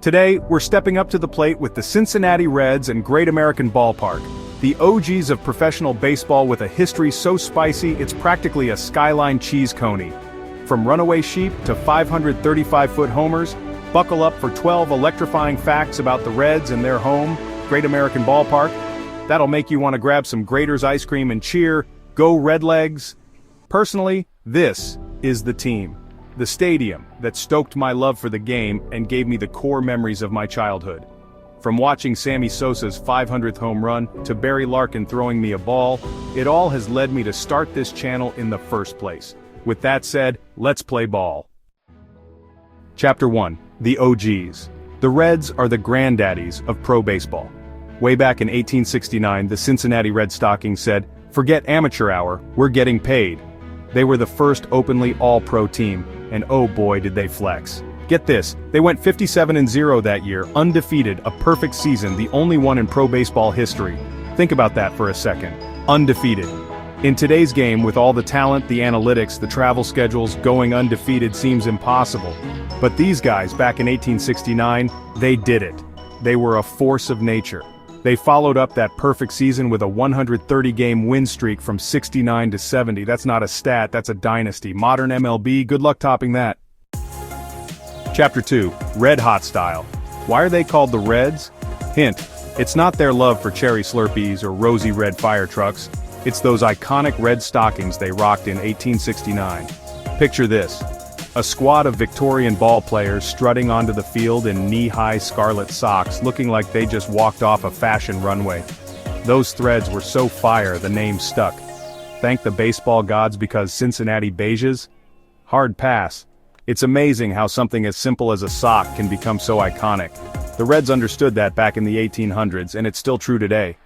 Today, we're stepping up to the plate with the Cincinnati Reds and Great American Ballpark, the OGs of professional baseball with a history so spicy it's practically a Skyline cheese coney. From runaway sheep to 535-foot homers, buckle up for 12 electrifying facts about the Reds and their home, Great American Ballpark. That'll make you want to grab some Grater's ice cream and cheer, "Go Redlegs!" Personally, this is the team. The stadium that stoked my love for the game and gave me the core memories of my childhood. From watching Sammy Sosa's 500th home run to Barry Larkin throwing me a ball, it all has led me to start this channel in the first place. With that said, let's play ball. Chapter 1. The OGs. The Reds are the granddaddies of pro baseball. Way back in 1869, the Cincinnati Red Stockings said, "Forget amateur hour, we're getting paid." They were the first openly all-pro team, and oh boy did they flex. Get this, they went 57-0 that year, undefeated, a perfect season, the only one in pro baseball history. Think about that for a second. Undefeated. In today's game, with all the talent, the analytics, the travel schedules, going undefeated seems impossible. But these guys, back in 1869, they did it. They were a force of nature. They followed up that perfect season with a 130-game win streak from 69 to 70. That's not a stat, that's a dynasty. Modern MLB, good luck topping that. Chapter 2. Red Hot Style. Why are they called the Reds? Hint, it's not their love for cherry Slurpees or rosy red fire trucks. It's those iconic red stockings they rocked in 1869. Picture this. A squad of Victorian ball players strutting onto the field in knee-high scarlet socks, looking like they just walked off a fashion runway. Those threads were so fire the name stuck. Thank the baseball gods because Cincinnati beiges? Hard pass. It's amazing how something as simple as a sock can become so iconic. The Reds understood that back in the 1800s, and it's still true today.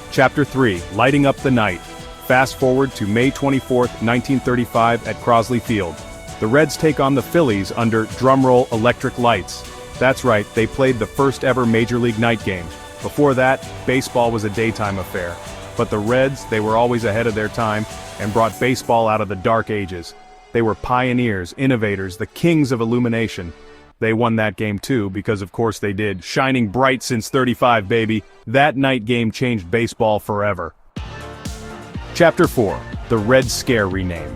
Chapter 3. Lighting Up the Night. Fast forward to May 24, 1935 at Crosley Field. The Reds take on the Phillies under, drumroll, electric lights. That's right, they played the first ever Major League night game. Before that, baseball was a daytime affair. But the Reds, they were always ahead of their time, and brought baseball out of the dark ages. They were pioneers, innovators, the kings of illumination. They won that game too, because of course they did. Shining bright since '35, baby. That night game changed baseball forever. Chapter 4. The Red Scare rename.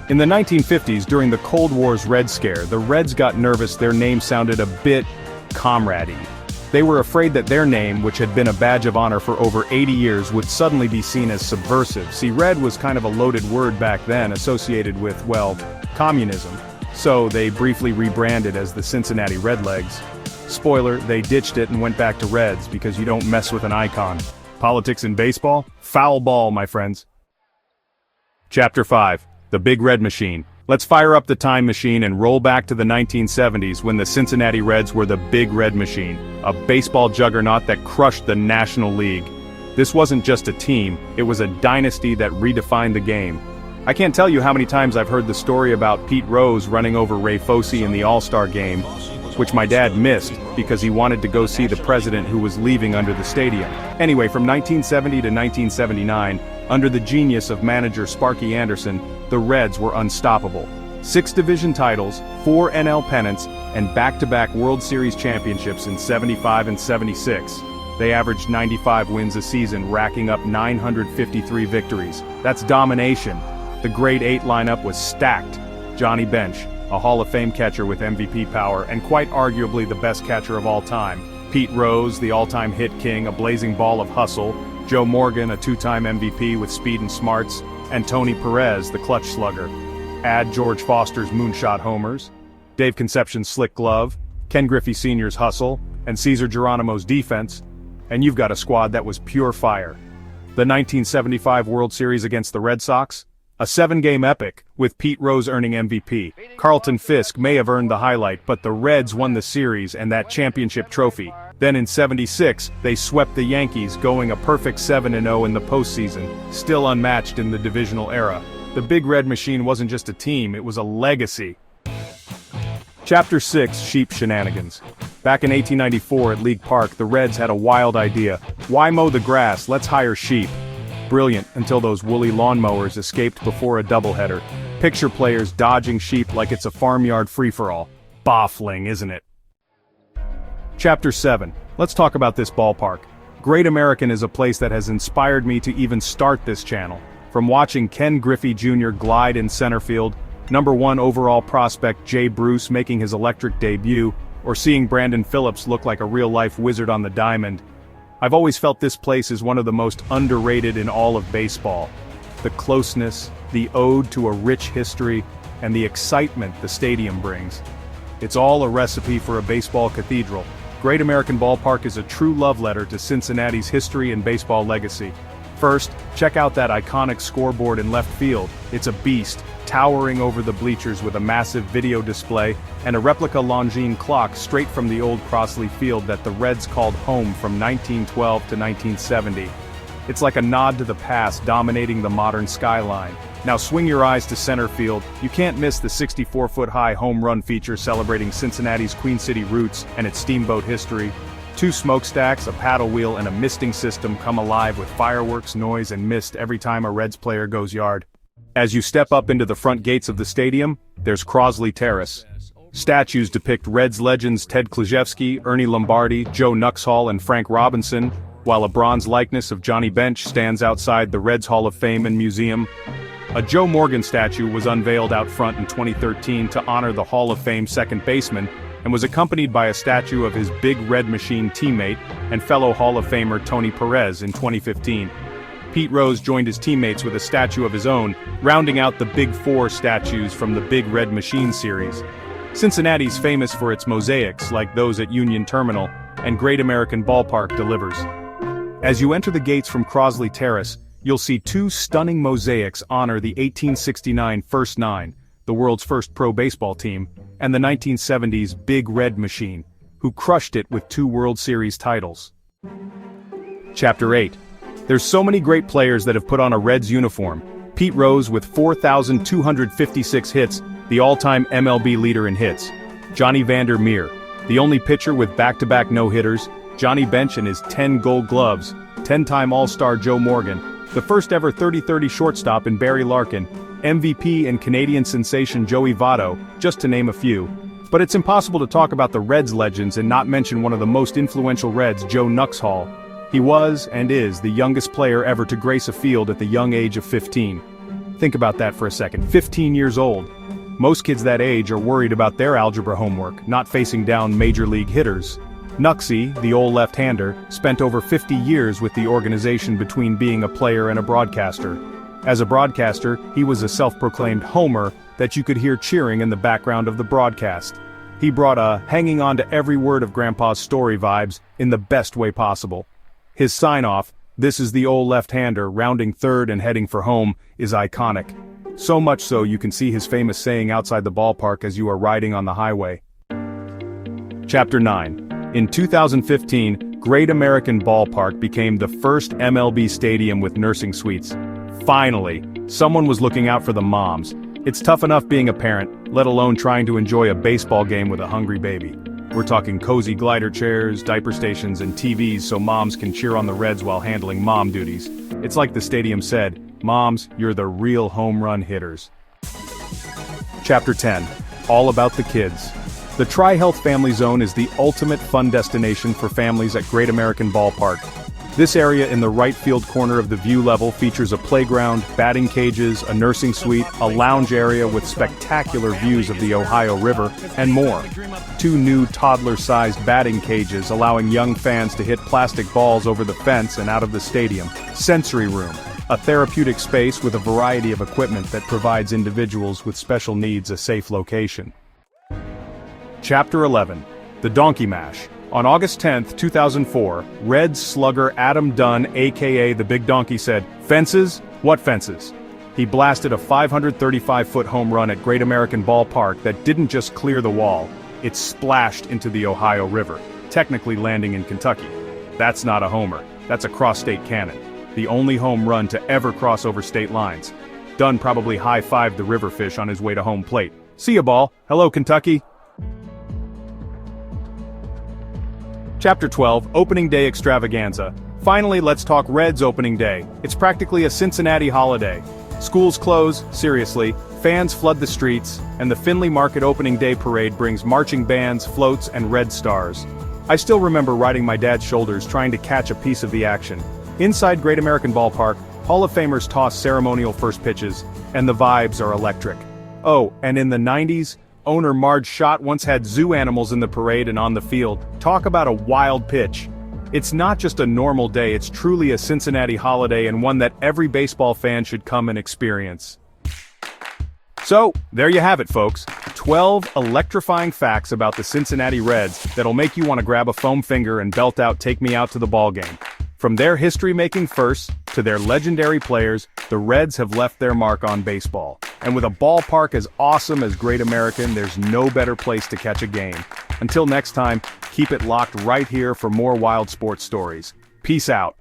In the 1950s, during the Cold War's Red Scare, the Reds got nervous their name sounded a bit comrade-y. They were afraid that their name, which had been a badge of honor for over 80 years, would suddenly be seen as subversive. See, red was kind of a loaded word back then, associated with, well, communism. So they briefly rebranded as the Cincinnati Redlegs. Spoiler, they ditched it and went back to Reds because you don't mess with an icon. Politics in baseball? Foul ball, my friends. Chapter 5. The Big Red Machine. Let's fire up the time machine and roll back to the 1970s when the Cincinnati Reds were the Big Red Machine, a baseball juggernaut that crushed the National League. This wasn't just a team, it was a dynasty that redefined the game. I can't tell you how many times I've heard the story about Pete Rose running over Ray Fosse in the All-Star game, which my dad missed because he wanted to go see the president who was leaving under the stadium. Anyway, from 1970 to 1979, under the genius of manager Sparky Anderson, the Reds were unstoppable. 6 division titles, 4 NL pennants, and back-to-back World Series championships in '75 and '76. They averaged 95 wins a season, racking up 953 victories. That's domination. The grade 8 lineup was stacked. Johnny Bench, a Hall of Fame catcher with MVP power, and quite arguably the best catcher of all time. Pete Rose, the all-time hit king, a blazing ball of hustle. Joe Morgan, a 2-time MVP with speed and smarts. And Tony Perez, the clutch slugger. Add George Foster's moonshot homers, Dave Concepcion's slick glove, Ken Griffey Sr.'s hustle, and Cesar Geronimo's defense, and you've got a squad that was pure fire. The 1975 World Series against the Red Sox? A 7-game epic, with Pete Rose earning MVP. Carlton Fisk may have earned the highlight, but the Reds won the series and that championship trophy. Then in '76, they swept the Yankees, going a perfect 7-0 in the postseason, still unmatched in the divisional era. The Big Red Machine wasn't just a team, it was a legacy. Chapter 6. Sheep Shenanigans. Back in 1894 at League Park, the Reds had a wild idea. Why mow the grass? Let's hire sheep. Brilliant, until those woolly lawnmowers escaped before a doubleheader. Picture players dodging sheep like it's a farmyard free-for-all. Baffling, isn't it? Chapter 7. Let's talk about this ballpark. Great American is a place that has inspired me to even start this channel. From watching Ken Griffey Jr. glide in center field, #1 overall prospect Jay Bruce making his electric debut, or seeing Brandon Phillips look like a real-life wizard on the diamond, I've always felt this place is one of the most underrated in all of baseball. The closeness, the ode to a rich history, and the excitement the stadium brings. It's all a recipe for a baseball cathedral. Great American Ballpark is a true love letter to Cincinnati's history and baseball legacy. First, check out that iconic scoreboard in left field. It's a beast, towering over the bleachers with a massive video display and a replica Longines clock straight from the old Crossley Field that the Reds called home from 1912 to 1970. It's like a nod to the past dominating the modern Skyline. Now swing your eyes to center field. You can't miss the 64-foot-high home run feature celebrating Cincinnati's Queen City roots and its steamboat history. 2 smokestacks, a paddle wheel, and a misting system come alive with fireworks, noise, and mist every time a Reds player goes yard. As you step up into the front gates of the stadium, there's Crossley Terrace. Statues depict Reds legends Ted Kluszewski, Ernie Lombardi, Joe Nuxhall, and Frank Robinson, while a bronze likeness of Johnny Bench stands outside the Reds Hall of Fame and Museum. A Joe Morgan statue was unveiled out front in 2013 to honor the Hall of Fame second baseman, and was accompanied by a statue of his Big Red Machine teammate and fellow Hall of Famer Tony Perez in 2015. Pete Rose joined his teammates with a statue of his own, rounding out the Big Four statues from the Big Red Machine series. Cincinnati's famous for its mosaics like those at Union Terminal, and Great American Ballpark delivers. As you enter the gates from Crossley Terrace, you'll see 2 stunning mosaics honor the 1869 First Nine, the world's first pro baseball team, and the 1970s Big Red Machine, who crushed it with 2 World Series titles. Chapter 8. There's so many great players that have put on a Reds uniform. Pete Rose with 4,256 hits, the all-time MLB leader in hits. Johnny Vander Meer, the only pitcher with back-to-back no-hitters. Johnny Bench and his 10 gold gloves. 10-time All-Star Joe Morgan, the first ever 30-30 shortstop in Barry Larkin, MVP and Canadian sensation Joey Votto, just to name a few. But it's impossible to talk about the Reds legends and not mention one of the most influential Reds, Joe Nuxhall. He was, and is, the youngest player ever to grace a field at the young age of 15. Think about that for a second, 15 years old. Most kids that age are worried about their algebra homework, not facing down major league hitters. Nuxie, the old left-hander, spent over 50 years with the organization between being a player and a broadcaster. As a broadcaster, he was a self-proclaimed homer that you could hear cheering in the background of the broadcast. He brought a hanging on to every word of Grandpa's story vibes in the best way possible. His sign-off, "This is the old left-hander rounding third and heading for home," is iconic. So much so you can see his famous saying outside the ballpark as you are riding on the highway. Chapter 9. In 2015, Great American Ballpark became the first MLB stadium with nursing suites. Finally, someone was looking out for the moms. It's tough enough being a parent, let alone trying to enjoy a baseball game with a hungry baby. We're talking cozy glider chairs, diaper stations, and TVs so moms can cheer on the Reds while handling mom duties. It's like the stadium said, "Moms, you're the real home run hitters." Chapter 10. All about the kids. The Tri-Health Family Zone is the ultimate fun destination for families at Great American Ballpark. This area in the right field corner of the view level features a playground, batting cages, a nursing suite, a lounge area with spectacular views of the Ohio River, and more. 2 new toddler-sized batting cages allowing young fans to hit plastic balls over the fence and out of the stadium. Sensory room, a therapeutic space with a variety of equipment that provides individuals with special needs a safe location. Chapter 11. The Donkey Mash. On August 10, 2004, Reds slugger Adam Dunn, aka the Big Donkey, said, "Fences? What fences?" He blasted a 535-foot home run at Great American Ballpark that didn't just clear the wall, it splashed into the Ohio River, technically landing in Kentucky. That's not a homer, that's a cross-state cannon. The only home run to ever cross over state lines. Dunn probably high-fived the riverfish on his way to home plate. "See ya, ball. Hello, Kentucky." Chapter 12, Opening Day Extravaganza. Finally, let's talk Reds Opening Day. It's practically a Cincinnati holiday. Schools close, seriously, fans flood the streets, and the Findlay Market Opening Day Parade brings marching bands, floats, and Red stars. I still remember riding my dad's shoulders trying to catch a piece of the action. Inside Great American Ballpark, Hall of Famers toss ceremonial first pitches, and the vibes are electric. Oh, and in the 90s, owner Marge Schott once had zoo animals in the parade and on the field. Talk about a wild pitch. It's not just a normal day, it's truly a Cincinnati holiday and one that every baseball fan should come and experience. So, there you have it, folks. 12 electrifying facts about the Cincinnati Reds that'll make you want to grab a foam finger and belt out "Take Me Out to the Ball Game." From their history-making firsts to their legendary players, the Reds have left their mark on baseball. And with a ballpark as awesome as Great American, there's no better place to catch a game. Until next time, keep it locked right here for more wild sports stories. Peace out.